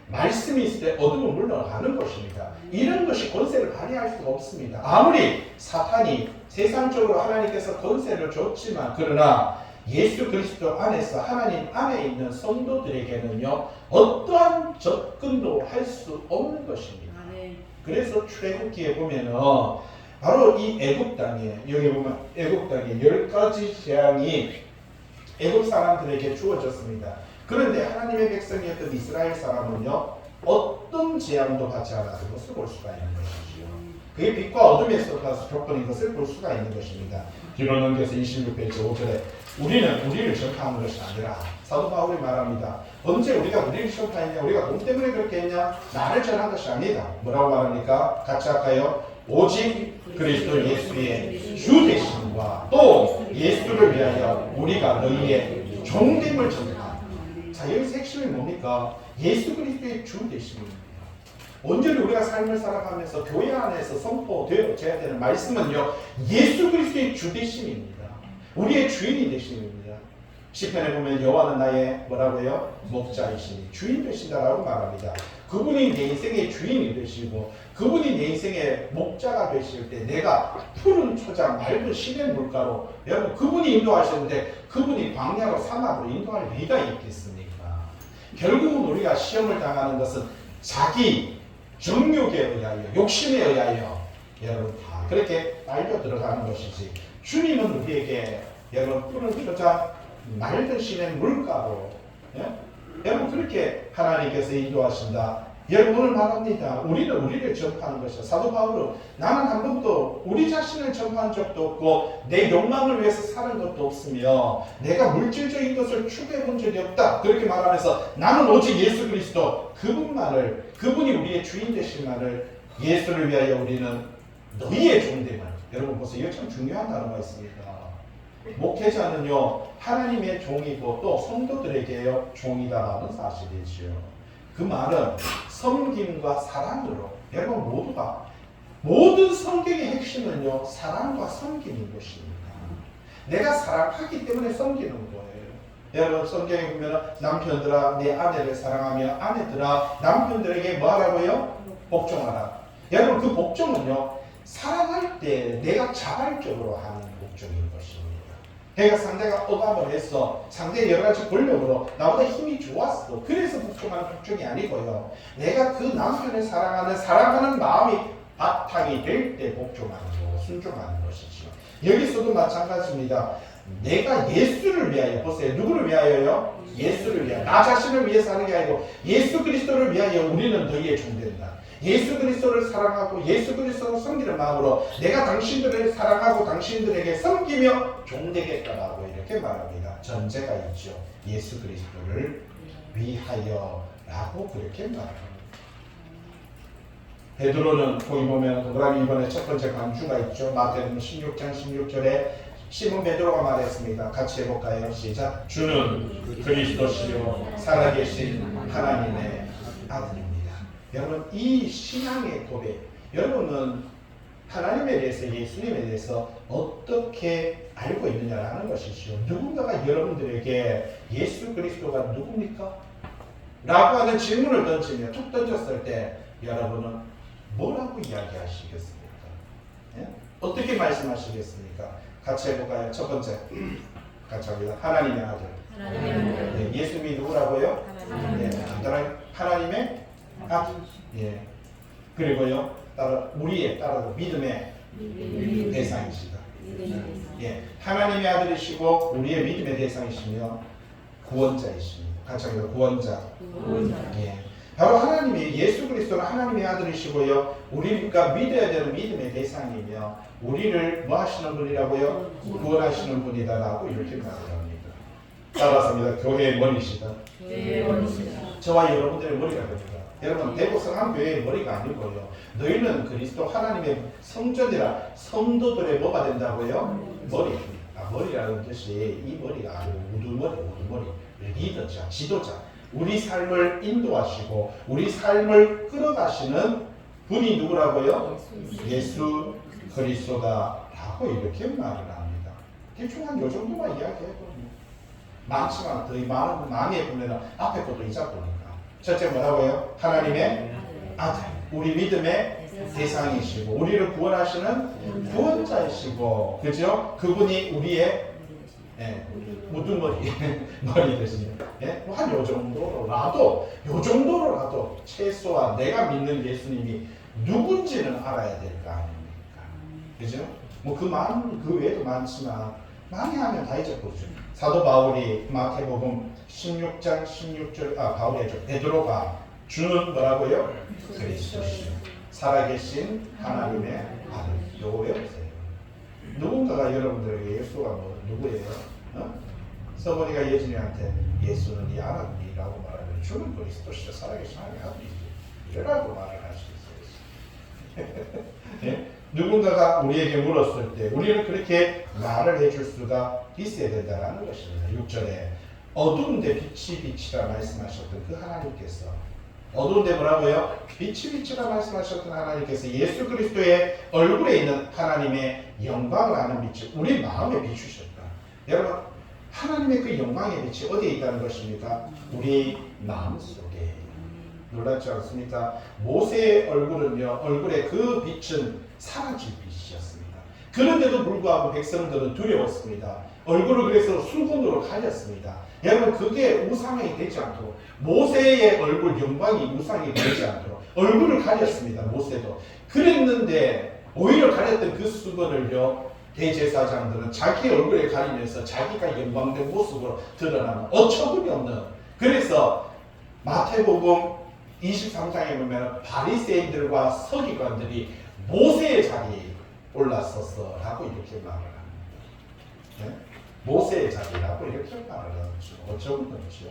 Speaker 1: 말씀이 있을 때 어둠은 물러가는 것입니다. 이런 것이 권세를 발휘할 수가 없습니다. 아무리 사탄이 세상적으로 하나님께서 권세를 줬지만 그러나 예수 그리스도 안에서 하나님 안에 있는 성도들에게는요 어떠한 접근도 할 수 없는 것입니다. 그래서 출애굽기에 보면은 바로 이 애굽 땅에, 여기 보면 애굽 땅에 10가지 재앙이 애굽 사람들에게 주어졌습니다. 그런데 하나님의 백성이었던 이스라엘 사람은요, 어떤 재앙도 받지 않았던 것을 볼 수가 있는 것이죠. 그게 빛과 어둠의 조건인 것을 볼 수가 있는 것입니다. 뒤로 넘겨서 26페이지 5절에 우리는 우리를 전파하는 것이 아니라, 사도 바울이 말합니다. 언제 우리가 우리를 전파했냐? 우리가 돈 때문에 그렇게 했냐? 나를 전한 것이 아니다. 뭐라고 말합니까? 같이 할까요? 오직 그리스도 예수의 주 되심과 또 예수를 위하여 우리가 너희의 종됨을 전파한다. 자, 여기서 핵심이 뭡니까? 예수 그리스도의 주 되심입니다. 온전히 우리가 삶을 살아가면서 교회 안에서 선포되어져야 되는 말씀은요, 예수 그리스도의 주 되심입니다. 우리의 주인이 되심입니다. 시편에 보면 여호와는 나의 뭐라고요? 목자이시니 주인 되신다라고 말합니다. 그분이 내 인생의 주인이 되시고 그분이 내 인생의 목자가 되실 때 내가 푸른 초장 맑은 시냇 물가로, 여러분 그분이 인도하시는데 그분이 광야로 사막으로 인도할 리가 있겠습니까? 결국은 우리가 시험을 당하는 것은 자기 정욕에 의하여, 욕심에 의하여 여러분 다 그렇게 빨려 들어가는 것이지, 주님은 우리에게 여러분 푸른 초장 맑은 시냇 물가로, 여러분 그렇게 하나님께서 인도하신다. 여러분 오늘 말합니다. 우리는 우리를 전파하는 것이다. 사도 바울은 나는 한 번도 우리 자신을 전파한 적도 없고 내 욕망을 위해서 사는 것도 없으며 내가 물질적인 것을 추구해 본 적이 없다. 그렇게 말하면서 나는 오직 예수 그리스도 그분만을, 그분이 우리의 주인 되실만을, 예수를 위하여 우리는 너희의 종됨을. 여러분 보세요. 이거 참 중요한 단어가 있습니다. 목회자는요 하나님의 종이고 또 성도들에게요 종이다라는 사실이지요. 그 말은 섬김과 사랑으로, 여러분 모두가, 모든 성경의 핵심은요 사랑과 섬기는 것입니다. 내가 사랑하기 때문에 섬기는 거예요. 여러분 성경에 보면 남편들아 내 아내를 사랑하며 아내들아 남편들에게 뭐하라고요? 복종하라. 여러분 그 복종은요 사랑할 때 내가 자발적으로 하는 복종인 것입니다. 그러니까 상대가 억압을 했어, 상대의 여러 가지 권력으로 나보다 힘이 좋았어, 그래서 복종하는 복종이 아니고요, 내가 그 남편을 사랑하는 마음이 바탕이 될 때 복종하는 거, 순종하는 것이죠. 여기서도 마찬가지입니다. 내가 예수를 위하여, 보세요, 누구를 위하여요? 예수를 위하여, 나 자신을 위해서 하는 게 아니고 예수 그리스도를 위하여 우리는 너희의 종된다. 예수 그리스도를 사랑하고 예수 그리스도를 섬기는 마음으로 내가 당신들을 사랑하고 당신들에게 섬기며 종되겠다라고 이렇게 말합니다. 전제가 있죠. 예수 그리스도를 위하여라고 그렇게 말합니다. 베드로는 거기 보면 동그라미 이번에 첫 번째 간주가 있죠. 마태복음 16장 16절에 시몬 베드로가 말했습니다. 같이 해볼까요? 시작. 주는 그리스도시요 살아계신 하나님의 아들입니다. 여러분 이 신앙의 고백, 여러분은 하나님에 대해서, 예수님에 대해서 어떻게 알고 있느냐라는 것이죠. 누군가가 여러분들에게 예수 그리스도가 누굽니까? 라고 하는 질문을 던지면, 툭 던졌을 때 여러분은 뭐라고 이야기하시겠습니까? 예? 어떻게 말씀하시겠습니까? 같이 해볼까요? 첫 번째 같이 합니다. 하나님의 아들. 네, 예수님이 누구라고요? 간단하게 하나님의 아들. 예. 그리고요, 따라서 믿음의 대상이시다. 예. 하나님의 아들이시고 우리의 믿음의 대상이시며 구원자이십니다. 같이 합니다. 구원자. 예. 바로 하나님이, 예수 그리스도는 하나님의 아들이시고요, 우리가 믿어야 되는 믿음의 대상이며 우리를 뭐 하시는 분이라고요? 구원하시는 분이다라고 이렇게 말을 합니다. 따라서입니다. 교회의 머리시다. 저와 여러분들의 머리가 됩니다. 여러분 대구 성함교회의 머리가 아니고요, 너희는 그리스도 하나님의 성전이라 성도들의 뭐가 된다고요? 머리. 머리라는 뜻이 이 머리가 아니고 우두머리, 리더자, 지도자, 우리 삶을 인도하시고 우리 삶을 끌어가시는 분이 누구라고요? 예수 그리스도다라고 이렇게 말을 합니다. 대충 한 요 정도만 이야기해보면, 많지만 더 많이 보면 앞에 것도 잊어보니까. 첫째 뭐라고요? 하나님의 아들, 우리 믿음의 대상이시고 우리를 구원하시는 구원자이시고, 그죠? 그분이 우리의 머리 되십니다. 한 요 정도로라도 최소한 내가 믿는 예수님이 누군지는 알아야 될 거 아닙니까? 그죠? 뭐 그 외에도 많지만 많이 하면 다 잊어버리죠. 사도 바울이 마태복음 16장 16절 바울이죠. 베드로가 주는 뭐라고요? 그리스도시요 살아계신 하나님의 아들. 요거 외우세요. 누군가가 여러분들에게 예수가 누구예요? 서버니가 예진이한테 예수는 네 아들이라고 말하면 주는 그리스도시요 살아계신 하나님의 아들이지. 이라고 말을 할 수 있어요. 네? 누군가가 우리에게 물었을 때 우리는 그렇게 말을 해줄 수가 있어야 된다는 것입니다. 6절에 어두운데 빛이라 말씀하셨던 그 하나님께서 어두운데 뭐라고요? 빛이라 말씀하셨던 하나님께서 예수 그리스도의 얼굴에 있는 하나님의 영광을 아는 빛을 우리 마음에 비추셨다. 여러분 하나님의 그 영광의 빛이 어디에 있다는 것입니까? 우리 마음속에. 놀랍지 않습니까? 모세의 얼굴은요, 얼굴의 그 빛은 사라질 빛이었습니다. 그런데도 불구하고 백성들은 두려웠습니다. 얼굴을 그래서 수건으로 가렸습니다. 여러분 그게 우상이 되지 않도록 모세의 얼굴 영광이 우상이 되지 않도록 얼굴을 가렸습니다. 모세도. 그랬는데 오히려 가렸던 그 수건을요, 대제사장들은 자기 얼굴에 가리면서 자기가 영광된 모습으로 드러나는 어처구니 없는. 그래서 마태복음 23장에 보면 바리새인들과 서기관들이 모세의 자리에 올라섰어 라고 이렇게 말을 합니다. 네? 모세의 자리라고 이렇게 말을 하죠. 어처구니 없죠.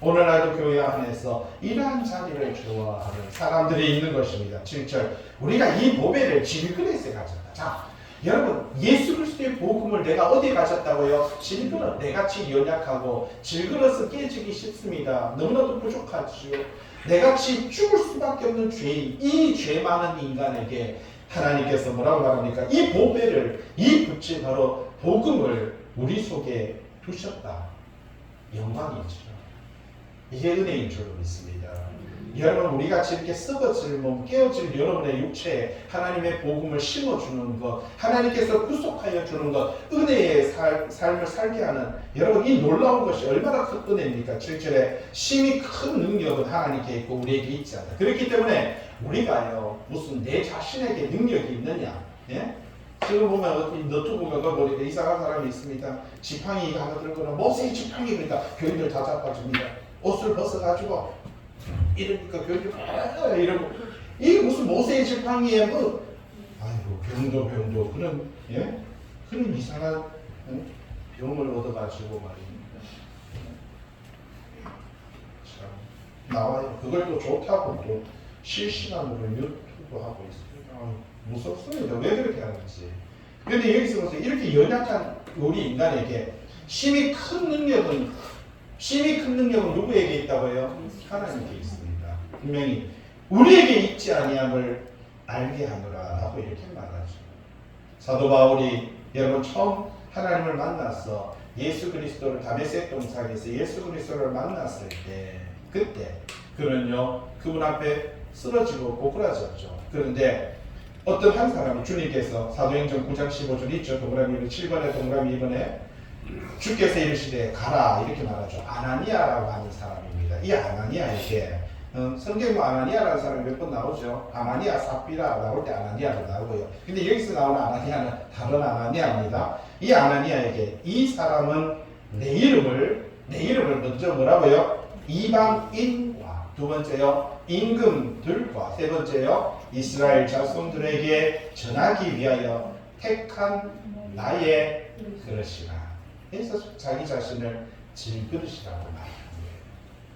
Speaker 1: 오늘날도 교회 안에서 이러한 자리를 좋아하는 사람들이 있는 것입니다. 7절 우리가 이 보배를 질그릇에 가졌다. 자, 여러분 예수 그리스도의 복음을 내가 어디에 가졌다고요? 질그릇. 내같이 연약하고 질그릇은 깨지기 쉽습니다. 너무나도 부족하지요. 내같이 죽을 수밖에 없는 죄인, 이 죄 많은 인간에게 하나님께서 뭐라고 말합니까? 이 보배를, 이 빛이 바로 복음을 우리 속에 두셨다. 영광이죠. 이게 은혜인 줄 믿습니다. 여러분 우리같이 이렇게 썩어질 몸, 깨어질 여러분의 육체에 하나님의 복음을 심어주는 것, 하나님께서 구속하여 주는 것, 은혜의 삶을 살게 하는 여러분 이 놀라운 것이 얼마나 큰 은혜입니까? 7절에 심히 큰 능력은 하나님께 있고 우리에게 있지 않다. 그렇기 때문에 우리가요 무슨 내 자신에게 능력이 있느냐, 예? 지금 보면 너튜브가 보니까 이상한 사람이 있습니다. 지팡이 하나 들고는 모세의 지팡이 그러니까 교인들 다 자빠집니다. 옷을 벗어가지고 이러니까 교인들 이러고 이게 무슨 모세의 지팡이에 뭐 아이고 병도 그런 예 그런 이상한 병을 얻어가지고 말입니다. 참 나와요. 그걸 또 좋다고 또 실시간으로 유튜브 하고 있어요. 무섭습니다. 왜 그렇게 하는지. 그런데 여기서 보세요. 이렇게 연약한 우리 인간에게 심히 큰 능력은 누구에게 있다고요? 하나님께 있습니다. 분명히 우리에게 있지 아니함을 알게 하노라 라고 이렇게 말하죠. 사도 바울이 여러분 처음 하나님을 만났어 예수 그리스도를 다메섹 동산에서 예수 그리스도를 만났을 때 그때 그는요 그분 앞에 쓰러지고 고꾸라졌죠. 그런데 어떤 한 사람이 주님께서 사도행전 9장 15절 있죠. 동그라미 7번에 동그라미 2번에 주께서 이르시되 가라 이렇게 말하죠. 아나니아라고 하는 사람입니다. 이 아나니아에게 성경에 아나니아라는 사람이 몇 번 나오죠. 아나니아 삽비라 나올 때 아나니아도 나오고요. 근데 여기서 나오는 아나니아는 다른 아나니아입니다. 이 아나니아에게 이 사람은 내 이름을 먼저 뭐라고요? 이방인과 두 번째요 임금들과 세 번째요 이스라엘 자손들에게 전하기 위하여 택한 나의 그릇이라. 그래서 자기 자신을 질그릇이라고 말합니다.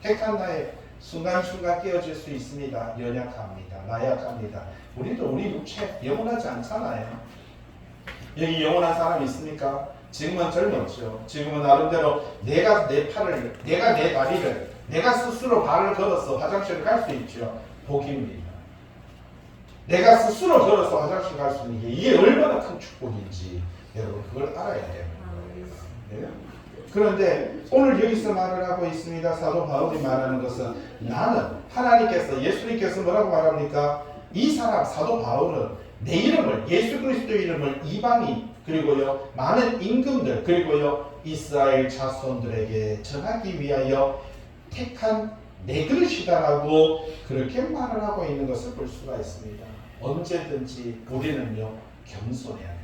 Speaker 1: 택한 나의 순간순간 깨어질 수 있습니다. 연약합니다. 나약합니다. 우리도 우리 육체 영원하지 않잖아요. 여기 영원한 사람이 있습니까? 지금은 젊었죠. 지금은 나름대로 내가 내 다리를 내가 스스로 발을 걸어서 화장실을 갈 수 있죠. 복입니다. 내가 스스로 걸어서 화장실 갈 수 있는 게 이게 얼마나 큰 축복인지 여러분 그걸 알아야 되는 거예요. 네? 그런데 오늘 여기서 말을 하고 있습니다. 사도 바울이 말하는 것은 나는 하나님께서 예수님께서 뭐라고 말합니까? 이 사람 사도 바울은 내 이름을 예수 그리스도 이름을 이방인 그리고요 많은 임금들 그리고요 이스라엘 자손들에게 전하기 위하여 택한 내 그릇이다라고 그렇게 말을 하고 있는 것을 볼 수가 있습니다. 언제든지 우리는요 겸손해야 돼요.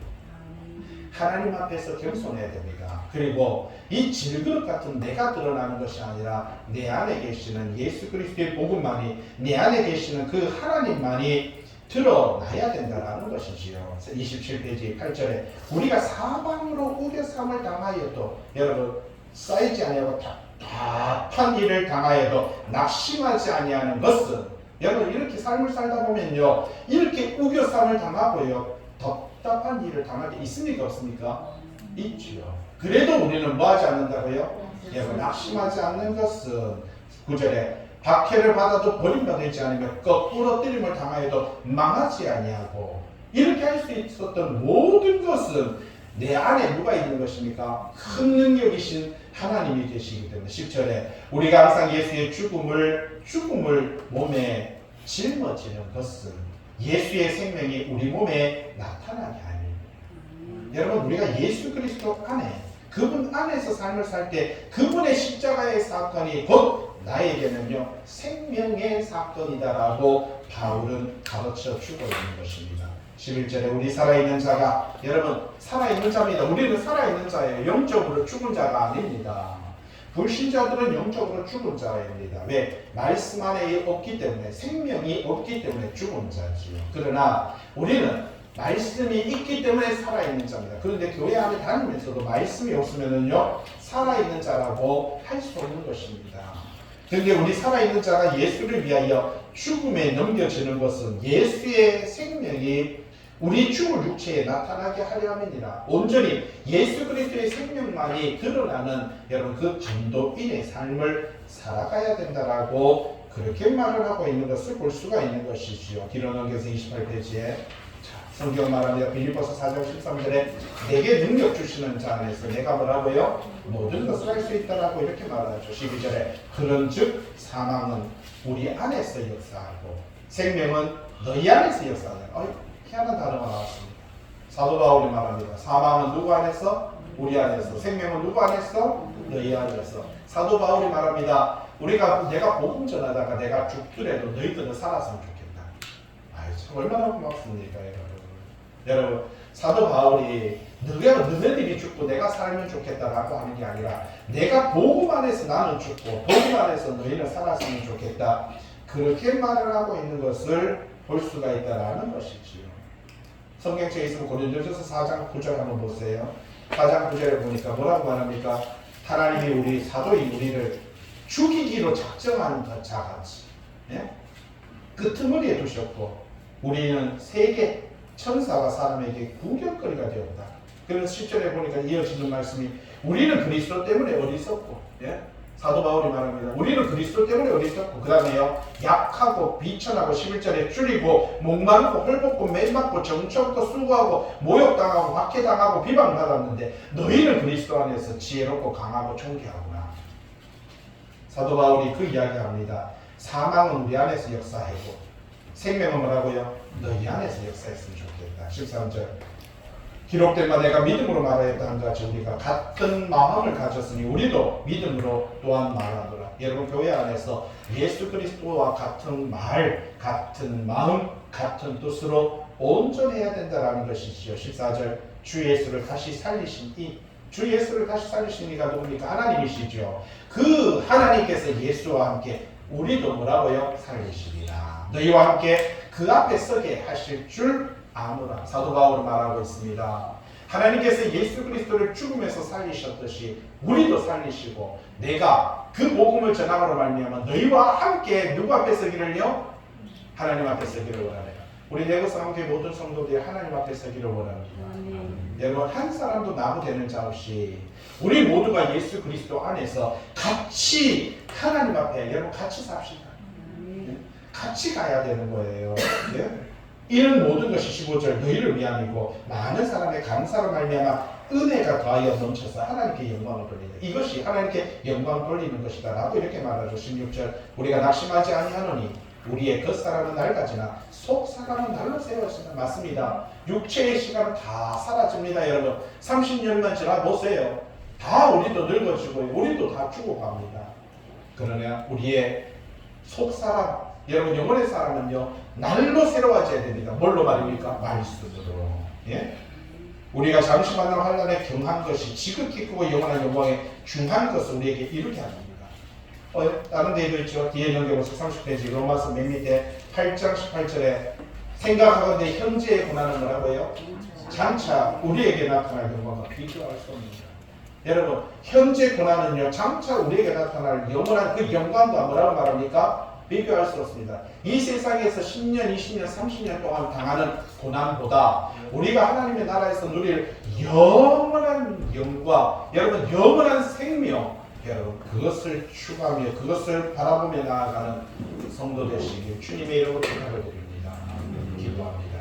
Speaker 1: 하나님 앞에서 겸손해야 됩니다. 그리고 이 질그릇 같은 내가 드러나는 것이 아니라 내 안에 계시는 예수 그리스도의 복음만이, 내 안에 계시는 그 하나님만이 드러나야 된다는 것이지요. 27페이지 8절에 우리가 사방으로 우겨삼을 당하여도, 여러분 쌓이지 아니하고 답답한 일을 당하여도 낙심하지 아니하는 것은, 여러분 이렇게 삶을 살다 보면요, 이렇게 우겨삼을 당하고요 답답한 일을 당할 게 있습니까 없습니까? 있지요. 그래도 우리는 뭐 하지 않는다고요? 여러분 낙심하지 않는 것은 9절에 박해를 받아도 버림받지 않으며 거꾸로 때림을 당하여도 망하지 아니하고, 이렇게 할 수 있었던 모든 것은 내 안에 누가 있는 것입니까? 큰 능력이신 하나님이 계시기 때문에 10절에 우리가 항상 예수의 죽음을 몸에 짊어지는 것은 예수의 생명이 우리 몸에 나타나게 하니, 여러분 우리가 예수 그리스도 안에, 그분 안에서 삶을 살 때 그분의 십자가의 사건이 곧 나에게는요 생명의 사건이다라고 바울은 가르쳐 주고 있는 것입니다. 11절에 우리 살아있는 자가, 여러분 살아있는 자입니다. 우리는 살아있는 자예요. 영적으로 죽은 자가 아닙니다. 불신자들은 영적으로 죽은 자입니다. 왜? 말씀 안에 없기 때문에, 생명이 없기 때문에 죽은 자지요. 그러나 우리는 말씀이 있기 때문에 살아있는 자입니다. 그런데 교회 안에 다니면서도 말씀이 없으면요 살아있는 자라고 할 수 없는 것입니다. 그런데 우리 살아있는 자가 예수를 위하여 죽음에 넘겨지는 것은 예수의 생명이 우리 죽을 육체에 나타나게 하려 함이니라. 온전히 예수 그리스도의 생명만이 드러나는, 여러분 그 전도인의 삶을 살아가야 된다라고 그렇게 말을 하고 있는 것을 볼 수가 있는 것이지요. 뒤로 넘겨서 28페이지에 성경 말합니다. 빌립보서 4장 13절에 내게 능력 주시는 자 안에서 내가 뭐라고요? 모든 것을 할 수 있다라고 이렇게 말하죠. 12절에 그런즉 사망은 우리 안에서 역사하고 생명은 너희 안에서 역사하는, 희한한 단어가 나왔습니다. 사도 바울이 말합니다. 사망은 누구 안에서? 우리 안에서. 생명은 누구 안에서? 너희 안에서. 사도 바울이 말합니다. 내가 복음 전하다가 내가 죽더라도 너희들은 살았으면 좋겠다. 참 얼마나 고맙습니까, 여러분. 사도 바울이 너희들이 죽고 내가 살면 좋겠다라고 하는 게 아니라 내가 복음 안에서 나는 죽고 복음 안에서 너희는 살았으면 좋겠다, 그렇게 말을 하고 있는 것을 볼 수가 있다라는 것이지요. 성경책에 있으면 고린도전서 4장 9절 한번 보세요. 4장 9절에 보니까 뭐라고 말합니까? 하나님이 우리 사도인 우리를 죽이기로 작정한 자같이, 끄트머리에 두셨고 우리는 세계 천사와 사람에게 구경거리가 되었다. 그래서 10절에 보니까 이어지는 말씀이 우리는 그리스도 때문에 어리석고, 사도 바울이 말합니다. 우리는 그리스도 때문에 어리석고, 그 다음에요 약하고 비천하고 11절에 줄이고 목마르고 헐벗고 맨맞고 정처없고 수고하고 모욕당하고 박해당하고 비방받았는데 너희는 그리스도 안에서 지혜롭고 강하고 존귀하구나. 사도 바울이 그 이야기합니다. 사망은 우리 안에서 역사하고 생명은 뭐라고요? 너희 안에서 역사했으면 좋겠다. 13절 기록된 바 내가 믿음으로 말하였다 한 같이 우리가 같은 마음을 가졌으니 우리도 믿음으로 또한 말하노라. 여러분 교회 안에서 예수 그리스도와 같은 말, 같은 마음, 같은 뜻으로 온전해야 된다는 것이지요. 14절 주 예수를 다시 살리신 주 예수를 다시 살리신 이가 누굽니까? 하나님이시죠. 그 하나님께서 예수와 함께 우리도 뭐라고요? 살리시리라. 너희와 함께 그 앞에 서게 하실 줄 아노라. 사도 바울은 말하고 있습니다. 하나님께서 예수 그리스도를 죽음에서 살리셨듯이 우리도 살리시고 내가 그 복음을 전함으로 말미암아 너희와 함께 누구 앞에 서기를요? 하나님 앞에 서기를 원하네요. 우리 내구성 함께 모든 성도들이 하나님 앞에 서기를 원합니다. 여러분 한 사람도 나무되는 자 없이 우리 모두가 예수 그리스도 안에서 같이 하나님 앞에 여러분 같이 삽시다. 같이 가야 되는 거예요. 이런 모든 것이 15절 너희를 위함이고 많은 사람의 감사로 말미암아 은혜가 더하여 넘쳐서 하나님께 영광을 돌리다. 이것이 하나님께 영광 돌리는 것이다 라고 이렇게 말하죠. 16절 우리가 낙심하지 아니하노니 우리의 겉사람은 낡아지나 속사람은 날로 세워지나. 맞습니다. 육체의 시간은 다 사라집니다. 여러분 30년만 지나보세요. 다 우리도 늙어지고 우리도 다 죽어갑니다. 그러나 우리의
Speaker 2: 속사람, 여러분 영혼의 사람은요 날로 새로워져야 됩니다. 뭘로 말입니까? 말씀으로. 예? 우리가 잠시만을 환란에 경한 것이 지극히 크고 영원한 영광에 중한 것을 우리에게 이루게 합니다. 다른 데에도 있죠. 뒤에 넘겨보세요. 30페이지 로마서 맨 밑에 8장 18절에 생각하건대 현재의 고난은 뭐라고요? 장차 우리에게 나타날 영광과 비교할 수 없습니다. 여러분 현재 고난은요 장차 우리에게 나타날 영원한 그 영광과 뭐라고 말합니까? 비교할 수 없습니다. 이 세상에서 10년, 20년, 30년 동안 당하는 고난보다 우리가 하나님의 나라에서 누릴 영원한 영광, 여러분 영원한 생명, 여러분 그것을 추구하며 그것을 바라보며 나아가는 성도 되시길 주님의 이름으로 축복을 드립니다. 기도합니다.